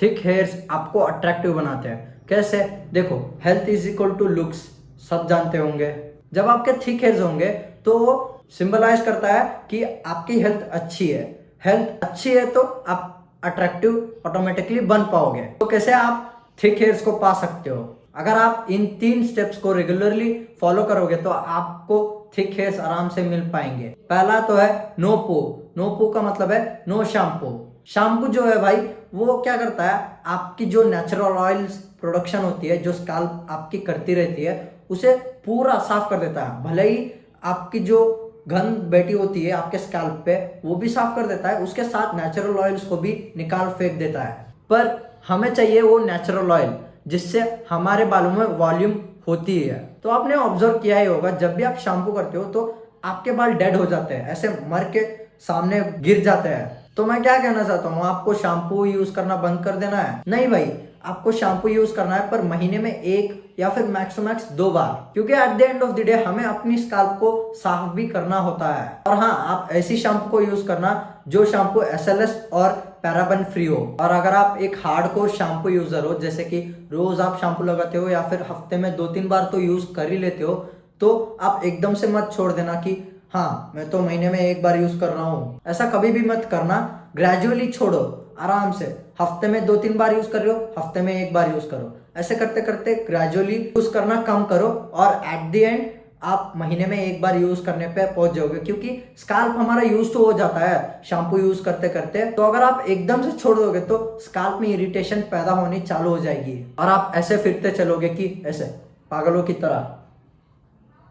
Thick hairs आपको attractive बनाते हैं। कैसे? देखो, health is equal to looks, सब जानते होंगे। जब आपके थिक हेयर्स होंगे तो वो सिंबलाइज करता है कि आपकी हेल्थ अच्छी है। हेल्थ अच्छी है तो आप अट्रैक्टिव ऑटोमेटिकली बन पाओगे। तो कैसे आप थिक हेयर्स को पा सकते हो? अगर आप इन 3 स्टेप्स को रेगुलरली फॉलो करोगे तो आपको थिक हेयर्स आराम से मिल पाएंगे। पहला तो है नो पो। नो पो का मतलब है नो शैम्पू। शैम्पू जो है भाई, वो क्या करता है, आपकी जो नेचुरल ऑयल्स प्रोडक्शन होती है, जो स्काल्प आपकी करती रहती है, उसे पूरा साफ कर देता है। भले ही आपकी जो गंध बैठी होती है आपके स्कैल्प पे, वो भी साफ कर देता है, उसके साथ नेचुरल ऑयल्स को भी निकाल फेंक देता है। पर हमें चाहिए वो नेचुरल ऑयल जिससे हमारे बालों में वॉल्यूम होती है। तो आपने ऑब्जर्व किया ही होगा, जब भी आप शैम्पू करते हो तो आपके बाल डेड हो जाते हैं, ऐसे मर के सामने गिर जाते हैं। तो मैं क्या कहना चाहता हूँ, आपको शैम्पू यूज करना बंद कर देना है? नहीं भाई, आपको शैम्पू यूज करना है, पर महीने में 1 या फिर मैक्स टू मैक्स 2 बार, क्योंकि at the end of the day हमें अपनी स्काल्प को साफ भी करना होता है। और हाँ, आप ऐसी शैम्पू को यूज करना जो शैम्पू SLS और पैराबन फ्री हो। और अगर आप एक हार्डकोर शैम्पू यूजर हो, जैसे कि रोज आप शैम्पू लगाते हो या फिर हफ्ते में 2-3 बार तो यूज कर ही लेते हो, तो आप एकदम से मत छोड़ देना कि हाँ मैं तो महीने में 1 बार यूज कर रहा हूँ। ऐसा कभी भी मत करना। ग्रेजुअली छोड़ो, आराम से। हफ्ते में 2-3 बार यूज कर रहे हो, हफ्ते में 1 बार यूज करो। ऐसे करते करते ग्रेजुअली यूज करना कम करो और एट द एंड आप महीने में 1 बार यूज करने पे पहुंच जाओगे, क्योंकि स्काल्प हमारा यूज तो हो जाता है शैम्पू यूज करते करते। तो अगर आप एकदम से छोड़ दोगे तो स्काल्प में इरिटेशन पैदा होनी चालू हो जाएगी और आप ऐसे फिरते चलोगे कि ऐसे पागलों की तरह।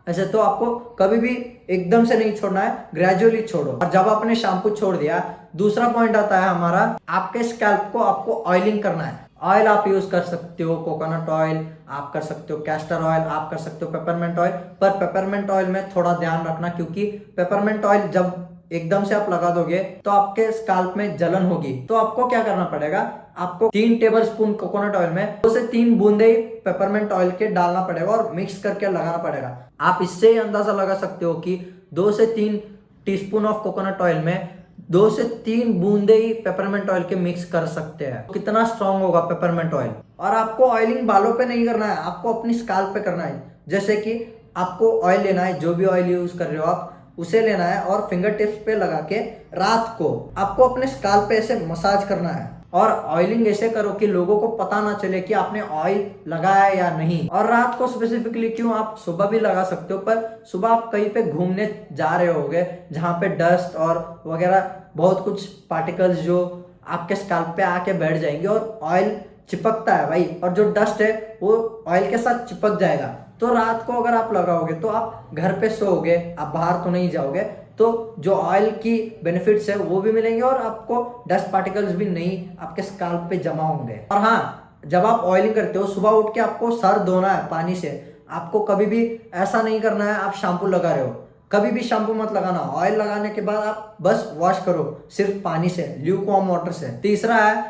ऐसे तो आपको कभी भी एकदम से नहीं छोड़ना है, ग्रेजुअली छोड़ो। और जब आपने शैम्पू छोड़ दिया, दूसरा पॉइंट आता है हमारा, आपके स्कैल्प को आपको ऑयलिंग करना है। ऑयल आप यूज कर सकते हो, कोकोनट ऑयल आप कर सकते हो, कैस्टर ऑयल आप कर सकते हो, पेपरमेंट ऑयल। पर पेपरमेंट ऑयल में थोड़ा ध्यान रखना, क्योंकि पेपरमेंट ऑयल जब एकदम से आप लगा दोगे तो आपके स्कैल्प में जलन होगी। तो आपको क्या करना पड़ेगा, आपको 3 टेबल स्पून कोकोनट ऑयल में 2 से 3 बूंदे पेपरमेंट ऑयल के डालना पड़ेगा और मिक्स करके लगाना पड़ेगा। आप इससे ही अंदाजा लगा सकते हो कि 2 से 3 टीस्पून ऑफ कोकोनट ऑयल में 2 से 3 बूंदे ही पेपरमेंट ऑयल के मिक्स कर सकते हैं। तो कितना स्ट्रांग होगा पेपरमेंट ऑयल। और आपको ऑयलिंग बालों पे नहीं करना है, आपको अपनी स्कैल्प पे करना है। जैसे कि आपको ऑयल लेना है, जो भी ऑयल यूज कर रहे हो आप उसे लेना है और फिंगर टिप्स पे लगा के रात को आपको अपने स्काल्प पे ऐसे मसाज करना है। और ऑयलिंग ऐसे करो कि लोगों को पता ना चले कि आपने ऑयल लगाया या नहीं। और रात को स्पेसिफिकली क्यों, आप सुबह भी लगा सकते हो, पर सुबह आप कहीं पे घूमने जा रहे होगे जहां पे डस्ट और वगैरह बहुत कुछ पार्टिकल्स जो आपके स्काल्प पे आके बैठ जाएंगे और ऑयल चिपकता है भाई, और जो डस्ट है वो ऑयल के साथ चिपक जाएगा। तो रात को अगर आप लगाओगे तो आप घर पे सोओगे, आप बाहर तो नहीं जाओगे, तो जो ऑयल की बेनिफिट्स है वो भी मिलेंगे और आपको डस्ट पार्टिकल्स भी नहीं आपके स्काल्प पे जमा होंगे। और हाँ, जब आप ऑयलिंग करते हो सुबह उठ के आपको सर धोना है पानी से। आपको कभी भी ऐसा नहीं करना है आप शैम्पू लगा रहे हो, कभी भी शैम्पू मत लगाना। ऑयल लगाने के बाद आप बस वॉश करो सिर्फ पानी से, ल्यूकवार्म वाटर से। तीसरा है,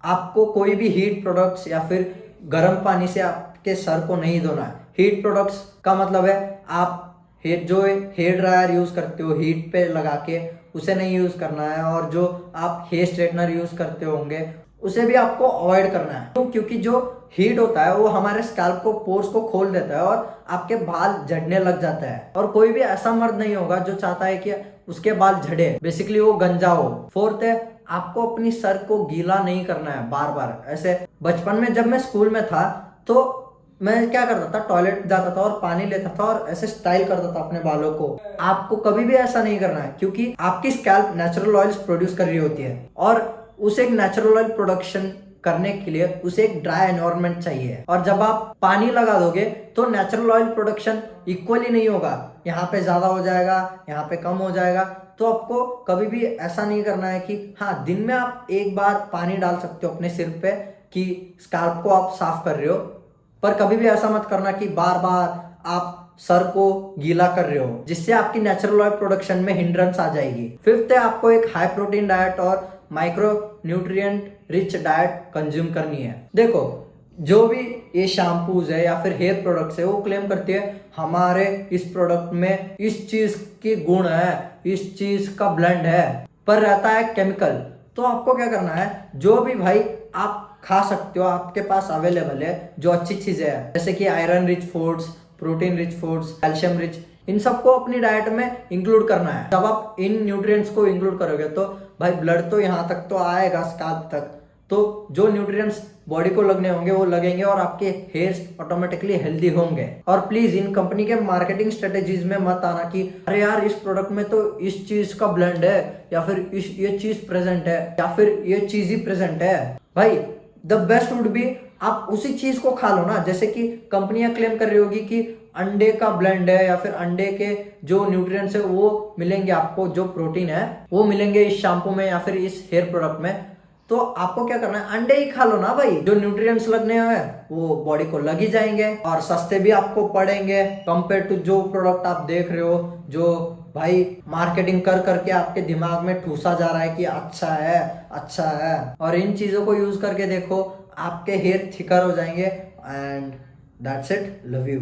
आपको कोई भी हीट प्रोडक्ट्स या फिर गर्म पानी से आपके सर को नहीं धोना है। हीट प्रोडक्ट्स का मतलब है आप जो हेयर ड्रायर यूज करते हो हीट पे लगा के, उसे नहीं यूज करना है। और जो आप हेयर स्ट्रेटनर यूज करते होंगे उसे भी आपको अवॉइड करना है। क्योंकि जो हीट होता है वो हमारे स्कैल्प को, पोर्स को खोल देता है और आपके बाल झड़ने लग जाता है। और कोई भी ऐसा मर्द नहीं होगा जो चाहता है कि उसके बाल झड़े, बेसिकली वो गंजा हो। फोर्थ है, आपको अपनी सर को गीला नहीं करना है बार बार। ऐसे बचपन में जब मैं स्कूल में था तो मैं क्या करता था, टॉयलेट जाता था और पानी लेता था और ऐसे स्टाइल करता था अपने बालों को। आपको कभी भी ऐसा नहीं करना है, क्योंकि आपकी स्कैल्प नेचुरल ऑयल्स प्रोड्यूस कर रही होती है और उसे एक नेचुरल ऑयल प्रोडक्शन करने के लिए उसे एक ड्राई एनवायरनमेंट चाहिए। और जब आप पानी लगा दोगे तो नेचुरल ऑयल प्रोडक्शन इक्वली नहीं होगा, यहाँ पे ज्यादा हो जाएगा, यहाँ पे कम हो जाएगा। तो आपको कभी भी ऐसा नहीं करना है कि हाँ दिन में आप 1 बार पानी डाल सकते हो अपने सिर पे कि स्कैल्प को आप साफ कर रहे हो, पर कभी भी ऐसा मत करना कि बार बार आप सर को गीला कर रहे हो, जिससे आपकी नेचुरल ऑयल प्रोडक्शन में हिंड्रेंस आ जाएगी। फिफ्थ है, आपको एक हाई प्रोटीन डाइट और micro nutrient rich diet consume करनी है। देखो, जो भी ये शैम्पूज है या फिर हेयर प्रोडक्ट्स है वो क्लेम करती है हमारे इस प्रोडक्ट में इस चीज की गुण है, इस चीज का ब्लेंड है, पर रहता है केमिकल। तो आपको क्या करना है, जो भी भाई आप खा सकते हो, आपके पास अवेलेबल है, जो अच्छी चीजें है, जैसे कि iron rich foods, protein rich foods, calcium rich, इन सबको अपनी डाइट में इंक्लूड करना है। जब आप इन न्यूट्रिएंट्स को इंक्लूड करोगे तो भाई ब्लड तो यहाँ तक तो आएगा, स्काल्प तक, तो जो न्यूट्रिएंट्स बॉडी को लगने होंगे वो लगेंगे और आपके हेयर्स ऑटोमेटिकली हेल्दी होंगे। और प्लीज इन कंपनी के मार्केटिंग स्ट्रेटेजीज में मत आना कि अरे यार इस प्रोडक्ट में तो इस चीज का ब्लेंड है, या फिर ये चीज प्रेजेंट है, या फिर ये चीज ही प्रेजेंट है। भाई द बेस्ट वुड बी आप उसी चीज को खा लो ना। जैसे कि कंपनियां क्लेम कर रही होगी कि अंडे का ब्लेंड है, या फिर अंडे के जो न्यूट्रिएंट्स है वो मिलेंगे आपको, जो प्रोटीन है वो मिलेंगे इस शैम्पू में या फिर इस हेयर प्रोडक्ट में। तो आपको क्या करना है, अंडे ही खा लो ना भाई, जो न्यूट्रिएंट्स लगने हैं वो बॉडी को लग ही जाएंगे और सस्ते भी आपको पड़ेंगे कंपेयर टू जो प्रोडक्ट आप देख रहे हो, जो भाई मार्केटिंग कर करके आपके दिमाग में ठूसा जा रहा है कि अच्छा है अच्छा है। और इन चीजों को यूज करके देखो, आपके हेयर थिकर हो जाएंगे। And that's it, love you.